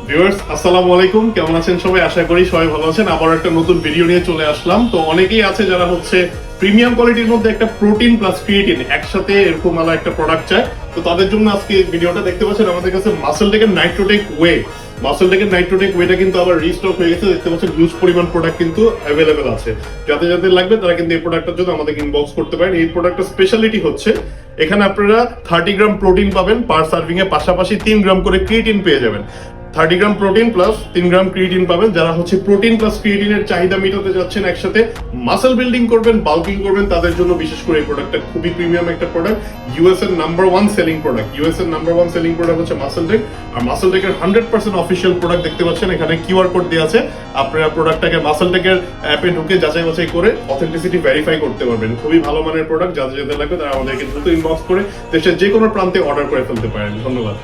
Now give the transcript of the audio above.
Viewers আসসালামু আলাইকুম, কেমন আছেন সবাই? আশা করি সবাই ভালো আছেন। আবার একটা নতুন ভিডিও নিয়ে চলে আসলাম। তো অনেকেই আছে যারা হচ্ছে প্রিমিয়াম কোয়ালিটির মধ্যে একটা প্রোটিন প্লাস ক্রিয়েটিন একসাথে এরকম আলা একটা প্রোডাক্ট চায়। তো তাদের জন্য আজকে ভিডিওটা দেখতে পাচ্ছেন আমাদের কাছে মাসেলটেকের নাইট্রোটেক ওয়ে। মাসেলটেকের নাইট্রোটেক ওয়েটা কিন্তু আবার রিস্টক হয়ে গেছে। দেখতে পাচ্ছেন হিউজ পরিমাণ প্রোডাক্ট কিন্তু অ্যাভেলেবেল আছে। যাদের যাদের লাগবে তারা কিন্তু এই প্রোডাক্টটার জন্য আমাদের ইনবক্স করতে পারেন। এই প্রোডাক্টের স্পেশালিটি হচ্ছে এখানে আপনারা 30 গ্রাম প্রোটিন পাবেন পার সার্ভিং এর, পাশাপাশি 3 গ্রাম করে ক্রিয়েটিন পেয়ে যাবেন। 30 গ্রাম প্রোটিন প্লাস 3 গ্রাম ক্রিয়েটিন পাবেন। যারা হচ্ছে প্রোটিন প্লাস ক্রিয়েটিনের চাহিদা মেটাতে যাচ্ছেন, একসাথে মাসল বিল্ডিং করবেন, বাল্কিং করবেন, তাদের জন্য বিশেষ করে এই প্রোডাক্টটা খুবই প্রিমিয়াম একটা প্রোডাক্ট। ইউএস এর নাম্বার 1 সেলিং প্রোডাক্ট। ইউএস এর নাম্বার 1 সেলিং প্রোডাক্ট হচ্ছে মাসলটেক। আর মাসলটেকের 100% অফিশিয়াল প্রোডাক্ট দেখতে পাচ্ছেন, এখানে কিউআর কোড দেওয়া আছে। আপনারা প্রোডাক্টটাকে মাসলটেকের অ্যাপে ঢুকে যাচাই বাছাই করে অথেন্টিসিটি ভেরিফাই করতে পারবেন। খুবই ভালো মানের প্রোডাক্ট। যাদের যাদের লাগবে তারা আমাদেরকে দ্রুত ইনবক্স করে দেশের যে কোনো প্রান্তে অর্ডার করে ফেলতে পারেন। ধন্যবাদ।